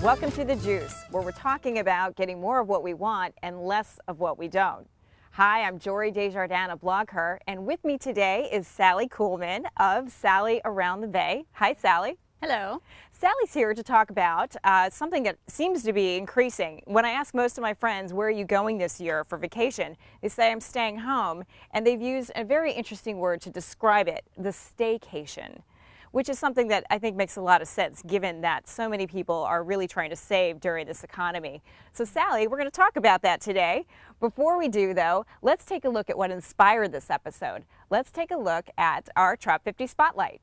Welcome to The Juice, where we're talking about getting more of what we want and less of what we don't. Hi, I'm Jory Desjardins of BlogHer, and with me today is Sally Kuhlman of Sally Around the Bay. Hi, Sally. Hello. Sally's here to talk about something that seems to be increasing. When I ask most of my friends, where are you going this year for vacation? They say I'm staying home, and they've used a very interesting word to describe it, the staycation, which is something that I think makes a lot of sense given that so many people are really trying to save during this economy. So Sally, we're going to talk about that today. Before we do though, let's take a look at what inspired this episode. Let's take a look at our Trop 50 Spotlight.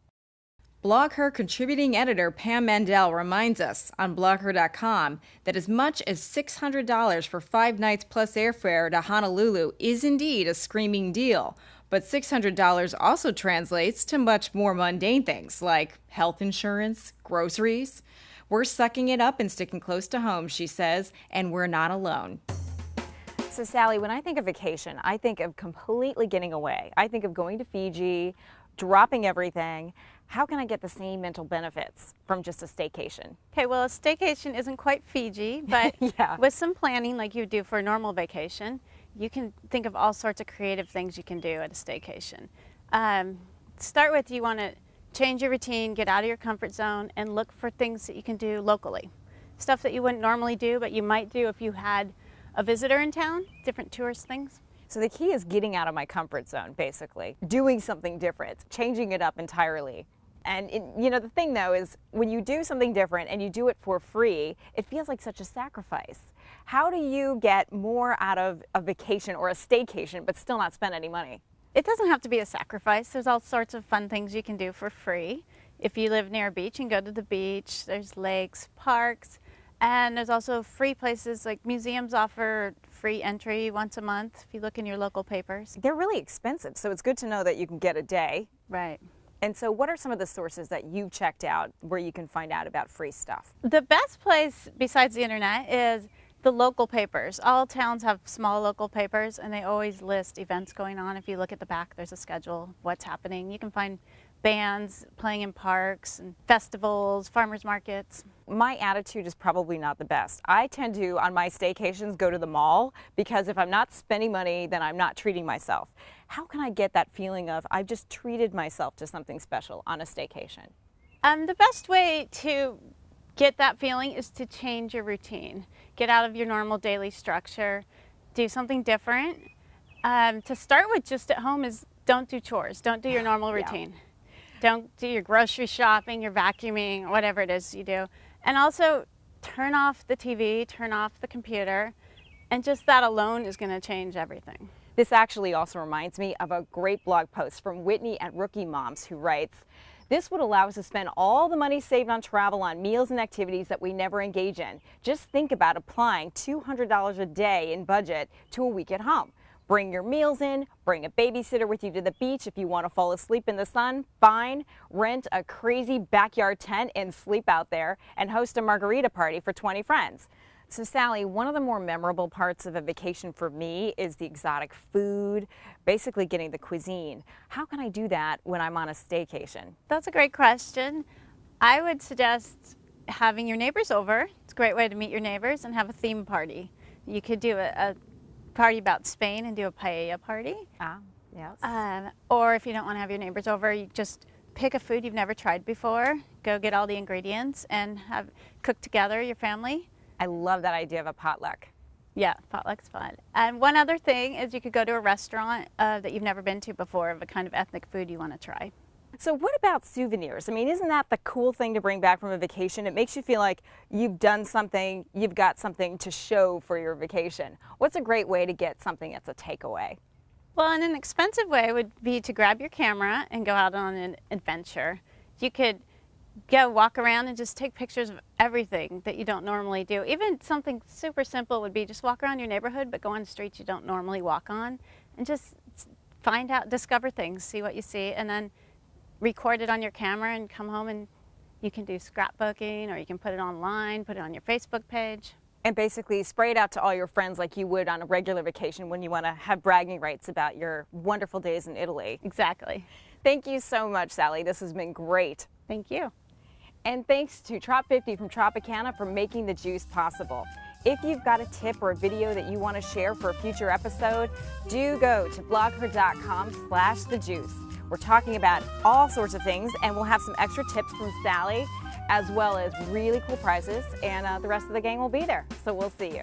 BlogHer contributing editor Pam Mandel reminds us on blogher.com that as much as $600 for 5 nights plus airfare to Honolulu is indeed a screaming deal. But $600 also translates to much more mundane things like health insurance, groceries. We're sucking it up and sticking close to home, she says, and we're not alone. So Sally, when I think of vacation, I think of completely getting away. I think of going to Fiji, dropping everything. How can I get the same mental benefits from just a staycation? Okay, well, a staycation isn't quite Fiji, but Yeah. With some planning like you do for a normal vacation, you can think of all sorts of creative things you can do at a staycation. Start with, you want to change your routine, get out of your comfort zone, and look for things that you can do locally. Stuff that you wouldn't normally do, but you might do if you had a visitor in town, different tourist things. So the key is getting out of my comfort zone, basically. Doing something different, changing it up entirely. And the thing though is when you do something different and you do it for free, it feels like such a sacrifice. How do you get more out of a vacation or a staycation but still not spend any money? It doesn't have to be a sacrifice. There's all sorts of fun things you can do for free. If you live near a beach, you can go to the beach. There's lakes, parks, and there's also free places like museums offer free entry once a month if you look in your local papers. They're really expensive, so it's good to know that you can get a day. Right. And so what are some of the sources that you've checked out where you can find out about free stuff? The best place besides the internet is the local papers. All towns have small local papers and they always list events going on. If you look at the back, there's a schedule of what's happening. You can find bands playing in parks and festivals, farmers markets. My attitude is probably not the best. I tend to, on my staycations, go to the mall because if I'm not spending money, then I'm not treating myself. How can I get that feeling of I've just treated myself to something special on a staycation? The best way to get that feeling is to change your routine. Get out of your normal daily structure, do something different. To start with just at home is don't do chores, don't do your normal routine. Yeah. Don't do your grocery shopping, your vacuuming, whatever it is you do. And also turn off the TV, turn off the computer, and just that alone is going to change everything. This actually also reminds me of a great blog post from Whitney at Rookie Moms who writes, "This would allow us to spend all the money saved on travel on meals and activities that we never engage in. Just think about applying $200 a day in budget to a week at home. Bring your meals in, bring a babysitter with you to the beach if you want to fall asleep in the sun, fine. Rent a crazy backyard tent and sleep out there and host a margarita party for 20 friends. So Sally, one of the more memorable parts of a vacation for me is the exotic food, basically getting the cuisine. How can I do that when I'm on a staycation? That's a great question. I would suggest having your neighbors over. It's a great way to meet your neighbors and have a theme party. You could do a party about Spain and do a paella party. Ah, yes. Or if you don't want to have your neighbors over, you just pick a food you've never tried before, go get all the ingredients and cook together, your family. I love that idea of a potluck. Yeah, potluck's fun. And one other thing is you could go to a restaurant that you've never been to before of a kind of ethnic food you want to try. So what about souvenirs? I mean, isn't that the cool thing to bring back from a vacation? It makes you feel like you've done something, you've got something to show for your vacation. What's a great way to get something that's a takeaway? Well, an inexpensive way would be to grab your camera and go out on an adventure. You could go walk around and just take pictures of everything that you don't normally do. Even something super simple would be just walk around your neighborhood, but go on streets you don't normally walk on and just find out, discover things, see what you see, and then record it on your camera and come home and you can do scrapbooking or you can put it online, put it on your Facebook page. And basically spray it out to all your friends like you would on a regular vacation when you want to have bragging rights about your wonderful days in Italy. Exactly. Thank you so much, Sally. This has been great. Thank you. And thanks to Trop50 from Tropicana for making the juice possible. If you've got a tip or a video that you want to share for a future episode, do go to blogher.com/thejuice. We're talking about all sorts of things, and we'll have some extra tips from Sally, as well as really cool prizes, and the rest of the gang will be there. So we'll see you.